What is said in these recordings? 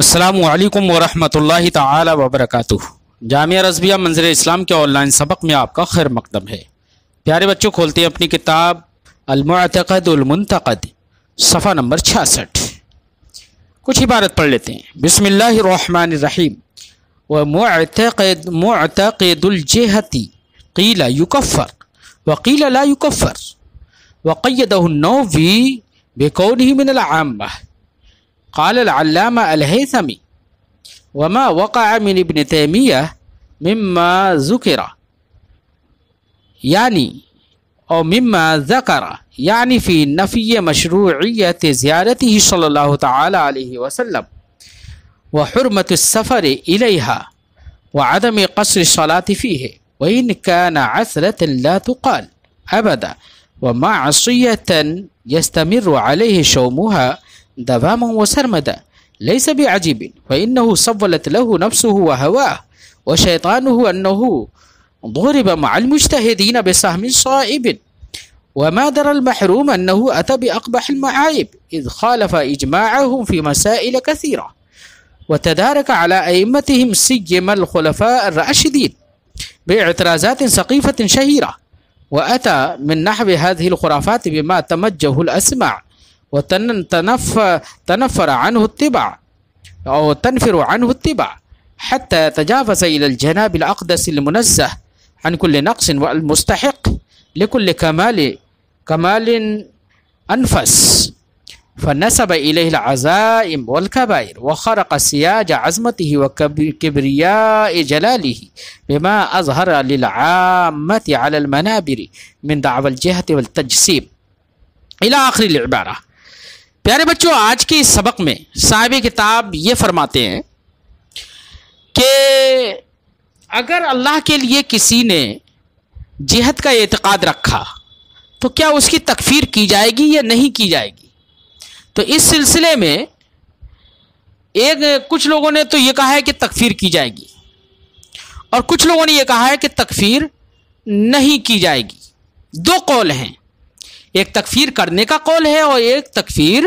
السلام علیکم ورحمۃ اللہ تعالی وبرکاتہ۔ جامعہ رضویہ منظر اسلام کے آن لائن سبق میں آپ کا خیر مقدم ہے۔ پیارے بچوں، کھولتے ہیں اپنی کتاب المعتقد المنتقد، صفحہ نمبر 66۔ کچھ عبارت پڑھ لیتے ہیں۔ بسم اللہ الرحمن الرحیم۔ معتقد الجہت قیل یکفر وقیل لا یکفر وقیدہ النووی بکونہ من العامہ۔ قال العلامة الهيثمي وما وقع من ابن تيمية مما ذكر مما ذكر في نفي مشروعية زيارته صلى الله تعالى عليه وسلم وحرمة السفر إليها وعدم قصر الصلاة فيه، وإن كان عثرة لا تقال أبدا ومعصية يستمر عليه شومها دواما وسرمدا ليس بعجيب، فإنه سولت له نفسه وهواه وشيطانه أنه ضرب مع المجتهدين بسهم صائب، وما درى المحروم أنه أتى بأقبح المعايب إذ خالف إجماعهم في مسائل كثيرة وتدارك على أئمتهم سيما الخلفاء الراشدين باعتراضات سقيفة شهيرة، وأتى من نحو هذه الخرافات بما تمجه الأسماع وتنفر عنه التبع حتى تجاوز إلى الجناب الأقدس المنزه عن كل نقص والمستحق لكل كمال أنفس، فنسب إليه العزائم والكبائر وخرق سياج عظمته وكبرياء جلاله بما أظهر للعامة على المنابر من دعوى الجهة والتجسيم إلى آخر العبارة۔ پیارے بچوں، آج کے اس سبق میں صاحب کتاب یہ فرماتے ہیں کہ اگر اللہ کے لیے کسی نے جہت کا اعتقاد رکھا تو کیا اس کی تکفیر کی جائے گی یا نہیں کی جائے گی؟ تو اس سلسلے میں کچھ لوگوں نے تو یہ کہا ہے کہ تکفیر کی جائے گی، اور کچھ لوگوں نے یہ کہا ہے کہ تکفیر نہیں کی جائے گی۔ دو قول ہیں، ایک تکفیر کرنے کا قول ہے اور ایک تکفیر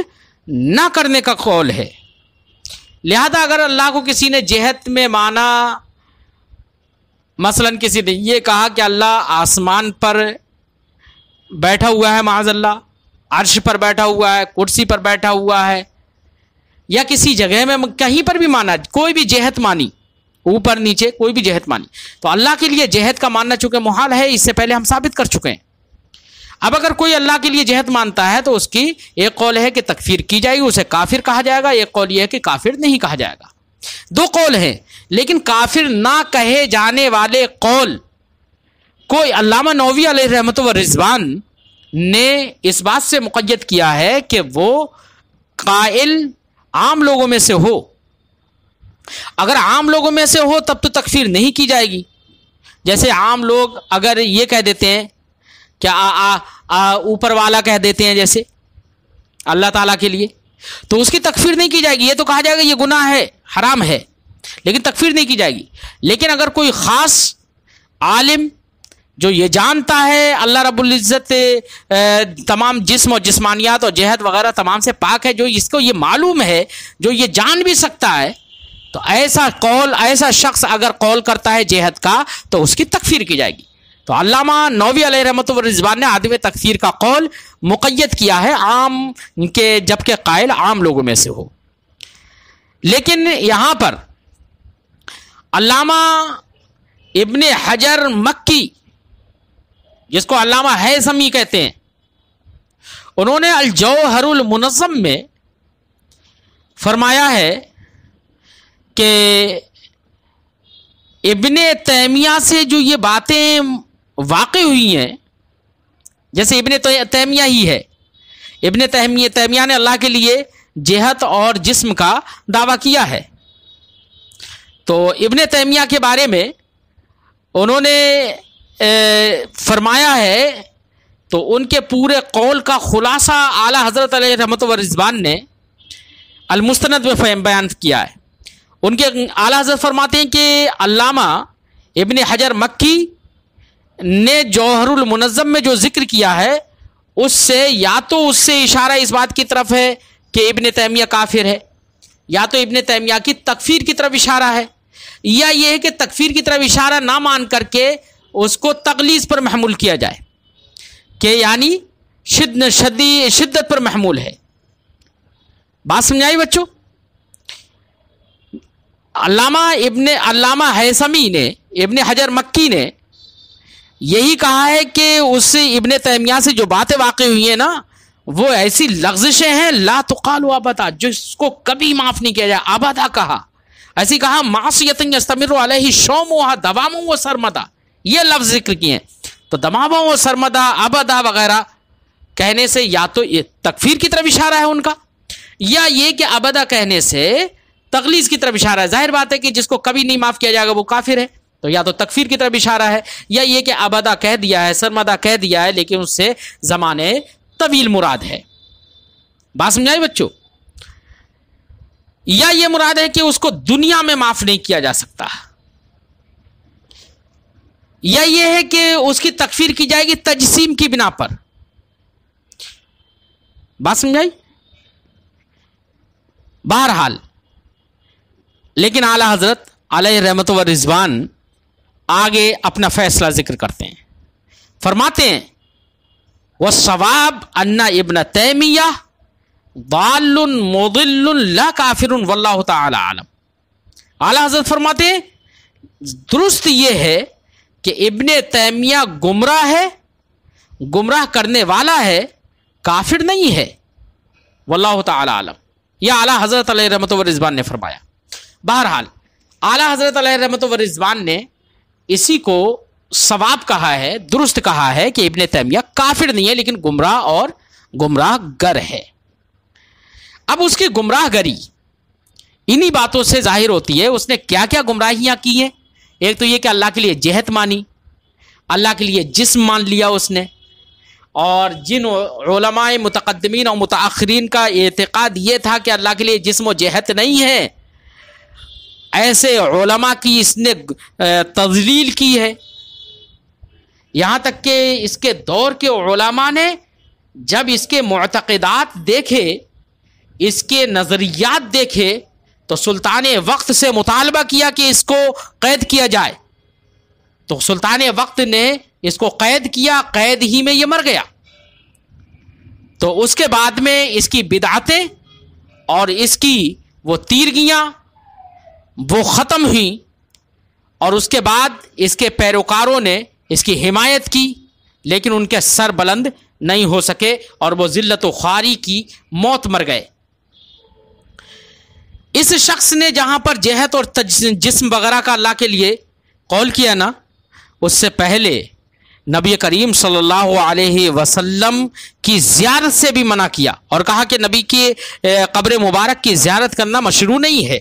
نہ کرنے کا قول ہے۔ لہذا اگر اللہ کو کسی نے جہت میں مانا، مثلا کسی نے یہ کہا کہ اللہ آسمان پر بیٹھا ہوا ہے، معاذ اللہ عرش پر بیٹھا ہوا ہے، کرسی پر بیٹھا ہوا ہے، یا کسی جگہ میں کہیں پر بھی مانا، کوئی بھی جہت مانی، اوپر نیچے کوئی بھی جہت مانی، تو اللہ کے لیے جہت کا ماننا چونکہ محال ہے، اس سے پہلے ہم ثابت کر چکے ہیں۔ اب اگر کوئی اللہ کے لیے جہت مانتا ہے تو اس کی ایک قول ہے کہ تکفیر کی جائے گی، اسے کافر کہا جائے گا، ایک قول یہ ہے کہ کافر نہیں کہا جائے گا۔ دو قول ہیں، لیکن کافر نہ کہے جانے والے قول کوئی علامہ نووی علیہ رحمۃ و رضوان نے اس بات سے مقید کیا ہے کہ وہ قائل عام لوگوں میں سے ہو۔ اگر عام لوگوں میں سے ہو تب تو تکفیر نہیں کی جائے گی۔ جیسے عام لوگ اگر یہ کہہ دیتے ہیں کہ اوپر والا کہہ دیتے ہیں جیسے اللہ تعالیٰ کے لیے، تو اس کی تکفیر نہیں کی جائے گی، یہ تو کہا جائے گا یہ گناہ ہے، حرام ہے، لیکن تکفیر نہیں کی جائے گی۔ لیکن اگر کوئی خاص عالم جو یہ جانتا ہے اللہ رب العزت تمام جسم و جسمانیات اور جہت وغیرہ تمام سے پاک ہے، جو اس کو یہ معلوم ہے، جو یہ جان بھی سکتا ہے، تو ایسا شخص اگر قول کرتا ہے جہت کا تو اس کی تکفیر کی جائے گی۔ تو علامہ نووی علیہ رحمۃ اللہ رضوان نے عدم تکفیر کا قول مقید کیا ہے عام کے، جبکہ قائل عام لوگوں میں سے ہو۔ لیکن یہاں پر علامہ ابن حجر مکی، جس کو علامہ ہیثمی کہتے ہیں، انہوں نے الجوہر المنظم میں فرمایا ہے کہ ابن تیمیہ سے جو یہ باتیں واقع ہوئی ہیں، جیسے ابن تیمیہ ہی ہے، ابن تیمیہ نے اللہ کے لیے جہت اور جسم کا دعویٰ کیا ہے، تو ابن تیمیہ کے بارے میں انہوں نے فرمایا ہے، تو ان کے پورے قول کا خلاصہ اعلیٰ حضرت علیہ رحمۃ و رضوان نے المستند میں بیان کیا ہے۔ ان کے اعلیٰ حضرت فرماتے ہیں کہ علامہ ابن حجر مکی نے جوہر المنظم میں جو ذکر کیا ہے اس سے یا تو اس سے اشارہ اس بات کی طرف ہے کہ ابن تیمیہ کافر ہے، یا تو ابن تیمیہ کی تکفیر کی طرف اشارہ ہے، یا یہ ہے کہ تکفیر کی طرف اشارہ نہ مان کر کے اس کو تغلیظ پر محمول کیا جائے کہ یعنی شدت پر محمول ہے۔ بات سمجھائی بچوں؟ علامہ ہیثمی نے، ابن حجر مکی نے یہی کہا ہے کہ اس ابن تیمیہ سے جو باتیں واقع ہوئی ہیں نا، وہ ایسی لغزشیں ہیں لا تقال ابدا، جس کو کبھی معاف نہیں کیا جائے۔ ابدا کہا، ایسی کہا معصیت یستمر علیہ شومها دوام و سرمدا، یہ لفظ ذکر کیے ہیں۔ تو دوام و سرمدا، ابدا وغیرہ کہنے سے یا تو تکفیر کی طرف اشارہ ہے ان کا، یا یہ کہ ابدا کہنے سے تغلیظ کی طرف اشارہ ہے۔ ظاہر بات ہے کہ جس کو کبھی نہیں معاف کیا جائے گا وہ کافر ہے، تو یا تو تکفیر کی طرف اشارہ ہے، یا یہ کہ ابدا کہہ دیا ہے، سرمدا کہہ دیا ہے، لیکن اس سے زمانے طویل مراد ہے۔ بات سمجھائی بچوں؟ یا یہ مراد ہے کہ اس کو دنیا میں معاف نہیں کیا جا سکتا، یا یہ ہے کہ اس کی تکفیر کی جائے گی تجسیم کی بنا پر۔ بات سمجھائی؟ بہرحال لیکن اعلی حضرت علیہ رحمت و رضوان آگے اپنا فیصلہ ذکر کرتے ہیں، فرماتے ہیں وَالصَّوَابُ أَنَّ ابن تیمیہ ضال مضل لا کافر واللہ تعالی عالم۔ اعلی حضرت فرماتے ہیں درست یہ ہے کہ ابن تیمیہ گمراہ ہے، گمراہ کرنے والا ہے، کافر نہیں ہے، واللہ تعالی عالم۔ یہ اعلی حضرت علیہ رحمت و رضوان نے فرمایا۔ بہرحال اعلی حضرت علیہ رحمت و رضوان نے اسی کو صواب کہا ہے، درست کہا ہے کہ ابن تیمیہ کافر نہیں ہے لیکن گمراہ اور گمراہ گر ہے۔ اب اس کی گمراہ گری انہی باتوں سے ظاہر ہوتی ہے، اس نے کیا کیا گمراہیاں کی ہیں۔ ایک تو یہ کہ اللہ کے لیے جہت مانی، اللہ کے لیے جسم مان لیا اس نے، اور جن علماء متقدمین اور متاخرین کا اعتقاد یہ تھا کہ اللہ کے لیے جسم و جہت نہیں ہے، ایسے علماء کی اس نے تضلیل کی ہے۔ یہاں تک کہ اس کے دور کے علماء نے جب اس کے معتقدات دیکھے، اس کے نظریات دیکھے، تو سلطان وقت سے مطالبہ کیا کہ اس کو قید کیا جائے، تو سلطان وقت نے اس کو قید کیا، قید ہی میں یہ مر گیا۔ تو اس کے بعد میں اس کی بدعتیں اور اس کی وہ تیرگیاں وہ ختم ہوئیں، اور اس کے بعد اس کے پیروکاروں نے اس کی حمایت کی، لیکن ان کے سر بلند نہیں ہو سکے اور وہ ذلت و خواری کی موت مر گئے۔ اس شخص نے جہاں پر جہت اور جسم وغیرہ کا اللہ کے لیے قول کیا نا، اس سے پہلے نبی کریم صلی اللہ علیہ وسلم کی زیارت سے بھی منع کیا، اور کہا کہ نبی کی قبر مبارک کی زیارت کرنا مشروع نہیں ہے۔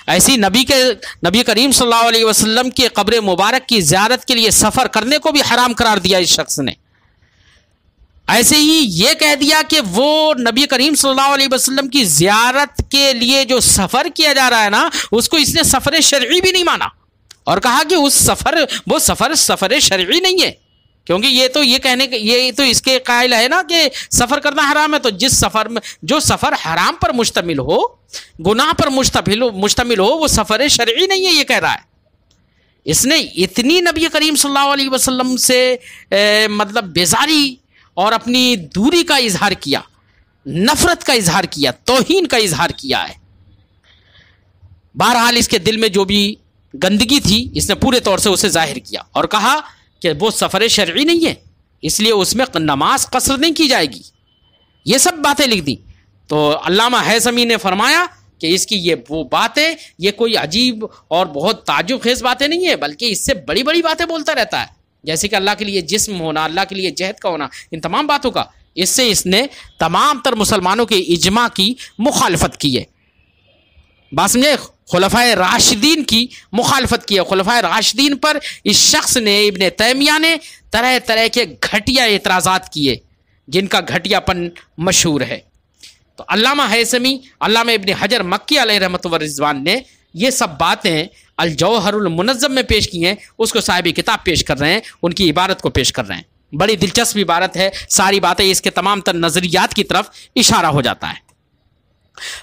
ایسی نبی کریم صلی اللہ علیہ وسلم کی قبر مبارک کی زیارت کے لیے سفر کرنے کو بھی حرام قرار دیا اس شخص نے۔ ایسے ہی یہ کہہ دیا کہ وہ نبی کریم صلی اللہ علیہ وسلم کی زیارت کے لیے جو سفر کیا جا رہا ہے نا، اس کو اس نے سفر شرعی بھی نہیں مانا، اور کہا کہ وہ سفر شرعی نہیں ہے، کیونکہ یہ تو اس کے قائل ہے نا کہ سفر کرنا حرام ہے۔ تو جو سفر حرام پر مشتمل ہو، گناہ پر مشتمل ہو، وہ سفر شرعی نہیں ہے، یہ کہہ رہا ہے۔ اس نے اتنی نبی کریم صلی اللہ علیہ وسلم سے مطلب بیزاری اور اپنی دوری کا اظہار کیا، نفرت کا اظہار کیا، توہین کا اظہار کیا ہے۔ بہرحال اس کے دل میں جو بھی گندگی تھی، اس نے پورے طور سے اسے ظاہر کیا، اور کہا کہ وہ سفر شرعی نہیں ہے، اس لیے اس میں نماز قصر نہیں کی جائے گی۔ یہ سب باتیں لکھ دی۔ تو علامہ ہیثمی نے فرمایا کہ اس کی وہ باتیں، یہ کوئی عجیب اور بہت تعجب خیز باتیں نہیں ہیں، بلکہ اس سے بڑی بڑی باتیں بولتا رہتا ہے، جیسے کہ اللہ کے لیے جسم ہونا، اللہ کے لیے جہد کا ہونا، ان تمام باتوں کا اس سے اس نے تمام تر مسلمانوں کے اجماع کی مخالفت کی ہے۔ بات سمجھے؟ خلفائے راشدین کی مخالفت کی ہے۔ خلفائے راشدین پر اس شخص نے، ابن تیمیہ نے، طرح طرح کے گھٹیا اعتراضات کیے، جن کا گھٹیا پن مشہور ہے۔ تو علامہ ہیثمی، علامہ ابن حجر مکی علیہ رحمۃ و رضوان نے یہ سب باتیں الجوہر المنظم میں پیش کی ہیں، اس کو صاحب کتاب پیش کر رہے ہیں، ان کی عبارت کو پیش کر رہے ہیں۔ بڑی دلچسپ عبارت ہے، ساری باتیں اس کے تمام تر نظریات کی طرف اشارہ ہو جاتا ہے۔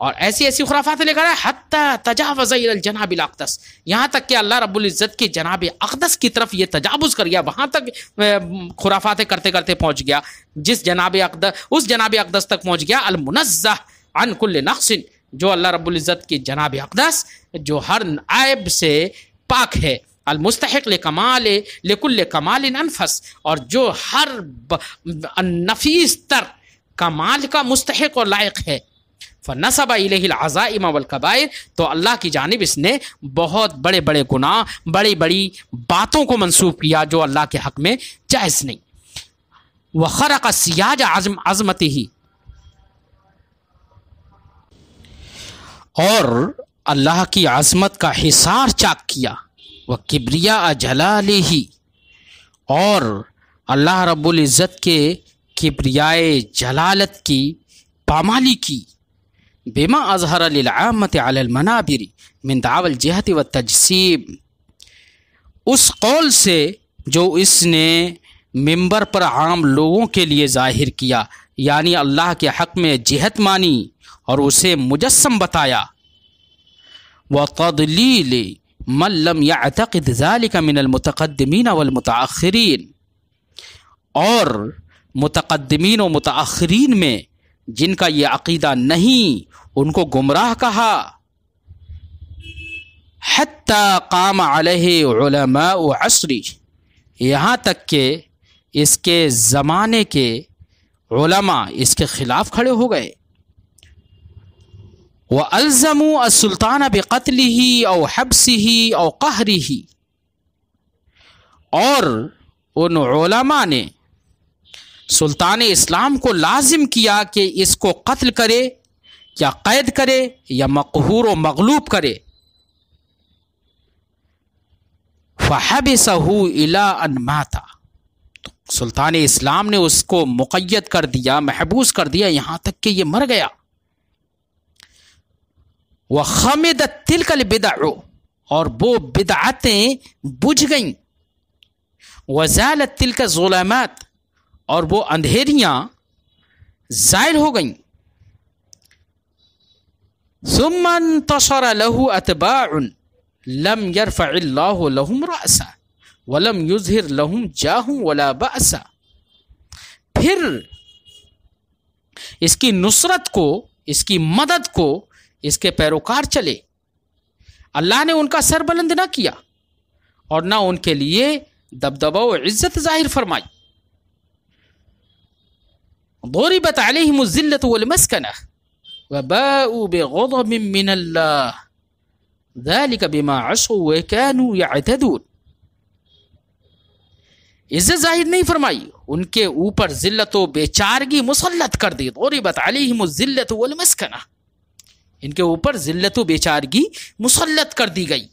اور ایسی ایسی خرافات لے کر آئے حتی تجاوز الی الجناب الاقدس، یہاں تک کہ اللہ رب العزت کے جناب اقدس کی طرف یہ تجاوز کر گیا، وہاں تک خرافاتیں کرتے کرتے پہنچ گیا، جس جناب اقدس اس جناب اقدس تک پہنچ گیا المنزہ عن کل نقص، جو اللہ رب العزت کی جناب اقدس جو ہر عیب سے پاک ہے، المستحق لکمال لکل کمال انفس، اور جو ہر نفیس تر کمال کا مستحق اور لائق ہے، فنسب الیہ العزائم والکبائر، تو اللہ کی جانب اس نے بہت بڑے بڑے گناہ، بڑی بڑی باتوں کو منسوب کیا جو اللہ کے حق میں جائز نہیں. وخرق سیاج عظمتہ، اور اللہ کی عظمت کا حصار چاک کیا، وکبریاء جلالہ، اور اللہ رب العزت کے کبریائے جلالت کی پامالی کی، بما اظہر للعامت علی المنابر من دعوی الجہت والتجسیم، اس قول سے جو اس نے ممبر پر عام لوگوں کے لیے ظاہر کیا، یعنی اللہ کے حق میں جہت مانی اور اسے مجسم بتایا، وتضلیل من لم یعتقد ذلک من المتقدمین والمتاخرین، اور متقدمین و متاخرین میں جن کا یہ عقیدہ نہیں ان کو گمراہ کہا، حتی قام علیہ علماء عصری، یہاں تک کہ اس کے زمانے کے علماء اس کے خلاف کھڑے ہو گئے، وَأَلْزَمُوا السُّلْطَانَ بِقَتْلِهِ أَوْ حَبْسِهِ أَوْ قَهْرِهِ، اور ان علماء نے سلطان اسلام کو لازم کیا کہ اس کو قتل کرے یا قید کرے یا مقہور و مغلوب کرے، فَحَبِسَهُ إِلَىٰ أَنْ مَاتَ، تو سلطان اسلام نے اس کو مقید کر دیا، محبوس کر دیا یہاں تک کہ یہ مر گیا، وَخَمِدَتْ تِلْكَ الْبِدَعُ، اور وہ بدعتیں بجھ گئیں، وَزَالَتْ تِلْكَ الظُّلُمَاتُ، اور وہ اندھیریاں زائل ہو گئیں، ثُمَّ انْتَصَرَ لَهُ أَتْبَاعٌ لَمْ يَرْفَعِ اللَّهُ لَهُمْ رَأْسًا وَلَمْ يُظْهِرْ لَهُمْ جَاهٌ وَلَا بَأْسًا، پھر اس کی نصرت کو، اس کی مدد کو اس کے پیروکار چلے، اللہ نے ان کا سر بلند نہ کیا اور نہ ان کے لیے دبدبہ و عزت ظاہر فرمائی. ضربت علیہم الذلۃ والمسکنہ وباءوا بغضب من اللہ ذلک بما عصوا وکانوا یعتدون، عزت ظاہر نہیں فرمائی، ان کے اوپر ذلت و بیچارگی مسلط کر دی. ضربت علیہم الذلۃ والمسکنہ، ان کے اوپر ذلت و بیچارگی مسلط کر دی گئی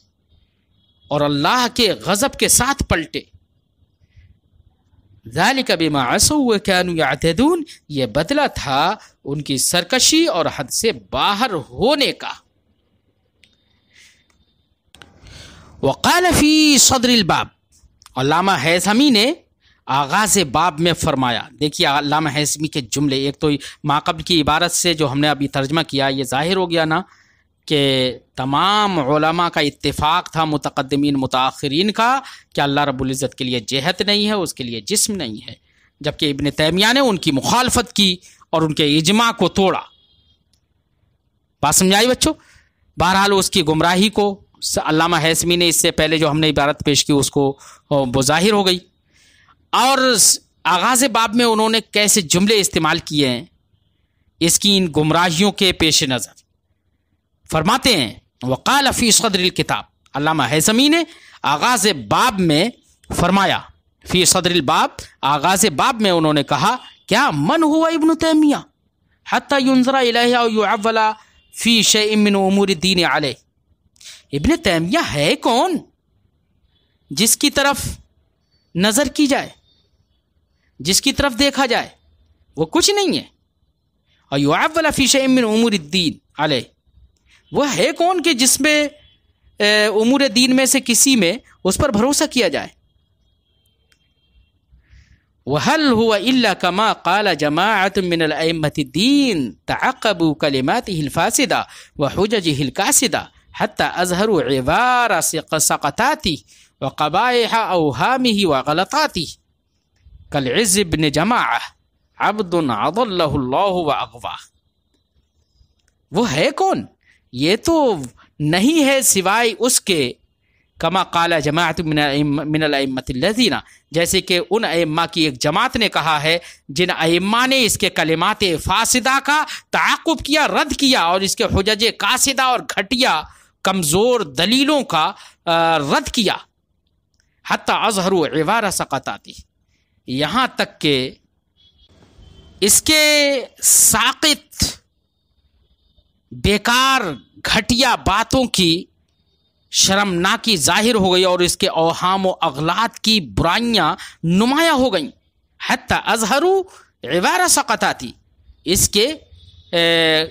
اور اللہ کے غضب کے ساتھ پلٹے. ذالک بما عصوا وکانوا یعتدون، یہ بدلہ تھا ان کی سرکشی اور حد سے باہر ہونے کا. وقال فی صدر الباب، علامہ ہیثمی نے آغاز باب میں فرمایا. دیکھیے علامہ ہیثمی کے جملے، ایک تو ماقبل کی عبارت سے جو ہم نے ابھی ترجمہ کیا یہ ظاہر ہو گیا نا کہ تمام علماء کا اتفاق تھا، متقدمین متاخرین کا، کہ اللہ رب العزت کے لیے جہت نہیں ہے، اس کے لیے جسم نہیں ہے، جبکہ ابن تیمیہ نے ان کی مخالفت کی اور ان کے اجماع کو توڑا. بات سمجھائی بچوں؟ بہرحال اس کی گمراہی کو علامہ ہیثمی نے اس سے پہلے جو ہم نے عبارت پیش کی اس کو وہ ظاہر ہو گئی. اور آغاز باب میں انہوں نے کیسے جملے استعمال کیے ہیں اس کی ان گمراہیوں کے پیش نظر. فرماتے ہیں وقال فی صدر الکتاب، علامہ ہیثمی نے آغاز باب میں فرمایا، فی صدر الباب، آغاز باب میں انہوں نے کہا کیا من ہوا ابن تیمیہ حتی ینظر الیہ او یعول فی شیء من امور الدین علیہ. ابن تیمیہ ہے کون جس کی طرف نظر کی جائے، جس کی طرف دیکھا جائے؟ وہ کچھ نہیں ہے. اور یعول فی شیء من امور الدین علیہ، وہ ہے کون کہ جس میں امور دین میں سے کسی میں اس پر بھروسہ کیا جائے. وهل هو إلا كما قال جماعة من الأئمة الدين تعقبوا كلماته الفاسدة وحججه الكاسدة حتى أظهروا عبارة سقطاته وقبائح أوهامه وغلطاته كالعز بن جماعة عبد أضله الله وأغواه. وہ ہے کون؟ یہ تو نہیں ہے سوائے اس کے کما قال جماعت من الائمۃ الذین، جیسے کہ ان ائمہ کی ایک جماعت نے کہا ہے جن ائمہ نے اس کے کلمات فاسدہ کا تعاقب کیا، رد کیا، اور اس کے حجج قاصدہ اور گھٹیا کمزور دلیلوں کا رد کیا. حتی اظہروا عبارہ سقطاتی، یہاں تک کہ اس کے ساقط بیکار گھٹیا باتوں کی شرمناکی ظاہر ہو گئی اور اس کے اوہام و اغلاط کی برائیاں نمایاں ہو گئیں. حتی اظہروا عبارہ سقطاتی، اس کے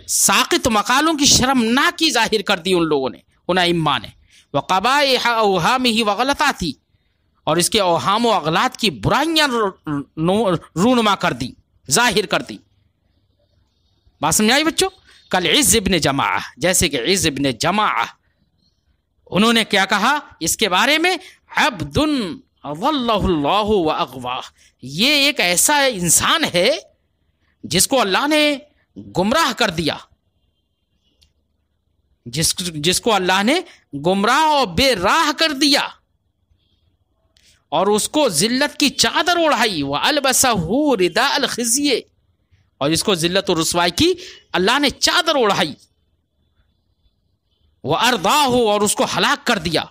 ساقط مقالوں کی شرمناکی ظاہر کر دی ان لوگوں نے، ان ائمہ نے. وقبائح اوہامہ وغلطاتی، اور اس کے اوہام و اغلاط کی برائیاں رونما کر دی، ظاہر کر دی. بات سمجھ آئی بچوں؟ کل عز ابن جماعہ، جیسے کہ عز ابن جماعہ، انہوں نے کیا کہا اس کے بارے میں؟ عبد اضلہ اللہ واغواہ، یہ ایک ایسا انسان ہے جس کو اللہ نے گمراہ کر دیا، جس کو اللہ نے گمراہ اور بے راہ کر دیا اور اس کو ذلت کی چادر اوڑھائی. وَأَلْبَسَهُ رِدَاءَ الْخِزْيِ، اور اس کو ذلت و رسوائی کی اللہ نے چادر اوڑھائی. وَأَرْضَاهُ، اور اس کو ہلاک کر دیا.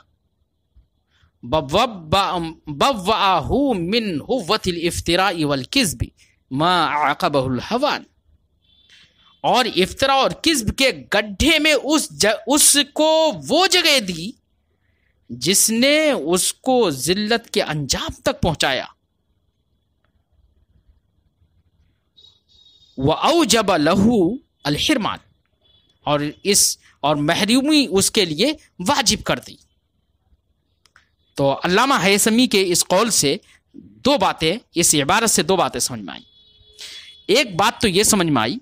بَوَّأَهُ مِنْ هُوَّةِ الْإِفْتِرَاءِ وَالْكِذْبِ مَا عَقَبَهُ الْهَوَانِ، اور افطرا اور کذب کے گڈھے میں اس کو وہ جگہ دی جس نے اس کو ذلت کے انجام تک پہنچایا. وَأَوْجَبَ لَهُ الْحِرْمَانِ، اور محرومی اس کے لیے واجب کر دی. تو علامہ ہیثمی کے اس قول سے دو باتیں، اس عبارت سے دو باتیں سمجھ میں آئیں. ایک بات تو یہ سمجھ میں آئی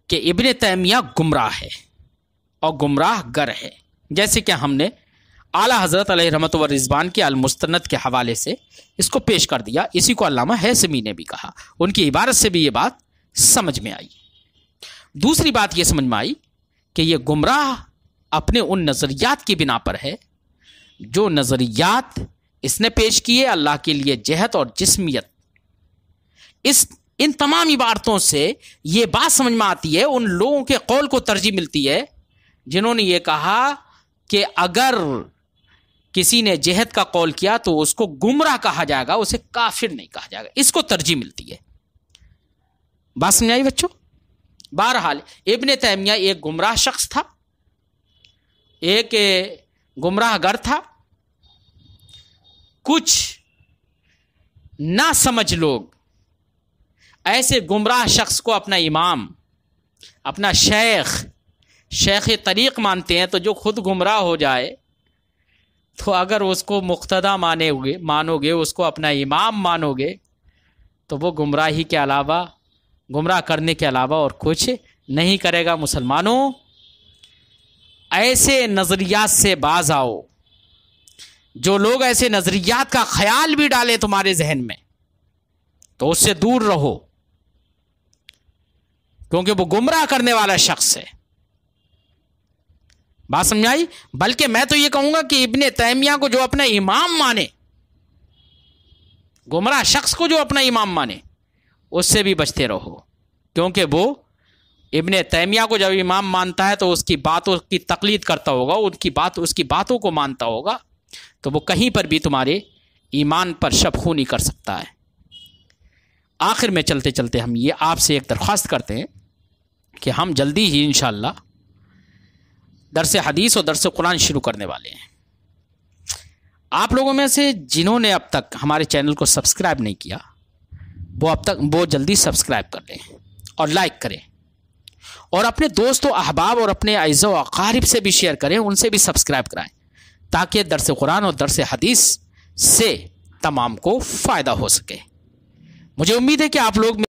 کہ ابن تیمیہ گمراہ ہے اور گمراہ گر ہے، جیسے کہ ہم نے اعلیٰ حضرت علیہ رحمت و رضوان کے المستند کے حوالے سے اس کو پیش کر دیا. اسی کو علامہ ہیثمی نے بھی کہا، ان کی عبارت سے بھی یہ بات سمجھ میں آئی. دوسری بات یہ سمجھ میں آئی کہ یہ گمراہ اپنے ان نظریات کی بنا پر ہے جو نظریات اس نے پیش کیے اللہ کے لیے جہت اور جسمیت. ان تمام عبارتوں سے یہ بات سمجھ میں آتی ہے، ان لوگوں کے قول کو ترجیح ملتی ہے جنہوں نے یہ کہا کہ اگر کسی نے جہت کا قول کیا تو اس کو گمراہ کہا جائے گا، اسے کافر نہیں کہا جائے گا. اس کو ترجیح ملتی ہے. بات سمجھ آئی بچوں؟ بہرحال ابن تیمیہ ایک گمراہ شخص تھا، ایک گمراہ گر تھا. کچھ نہ سمجھ لوگ ایسے گمراہ شخص کو اپنا امام، اپنا شیخ طریق مانتے ہیں. تو جو خود گمراہ ہو جائے تو اگر اس کو مقتدا مانو گے، اس کو اپنا امام مانو گے، تو وہ گمراہی کے علاوہ، گمراہ کرنے کے علاوہ اور کچھ نہیں کرے گا. مسلمانوں، ایسے نظریات سے باز آؤ. جو لوگ ایسے نظریات کا خیال بھی ڈالیں تمہارے ذہن میں تو اس سے دور رہو، کیونکہ وہ گمراہ کرنے والا شخص ہے. بات سمجھائی؟ بلکہ میں تو یہ کہوں گا کہ ابن تیمیہ کو جو اپنا امام مانے، گمراہ شخص کو جو اپنا امام مانے، اس سے بھی بچتے رہو. کیونکہ وہ ابن تیمیہ کو جب امام مانتا ہے تو اس کی باتوں کی تقلید کرتا ہوگا، اس کی باتوں کو مانتا ہوگا، تو وہ کہیں پر بھی تمہارے ایمان پر شب خونی کر سکتا ہے. آخر میں چلتے چلتے ہم یہ آپ سے ایک درخواست کرتے ہیں کہ ہم جلدی ہی انشاءاللہ درس حدیث اور درس قرآن شروع کرنے والے ہیں. آپ لوگوں میں سے جنہوں نے اب تک ہمارے چینل کو سبسکرائب نہیں کیا، وہ جلدی سبسکرائب کر لیں اور لائک کریں، اور اپنے دوست و احباب اور اپنے اعزاء و اقارب سے بھی شیئر کریں، ان سے بھی سبسکرائب کرائیں، تاکہ درس قرآن اور درس حدیث سے تمام کو فائدہ ہو سکے. مجھے امید ہے کہ آپ لوگ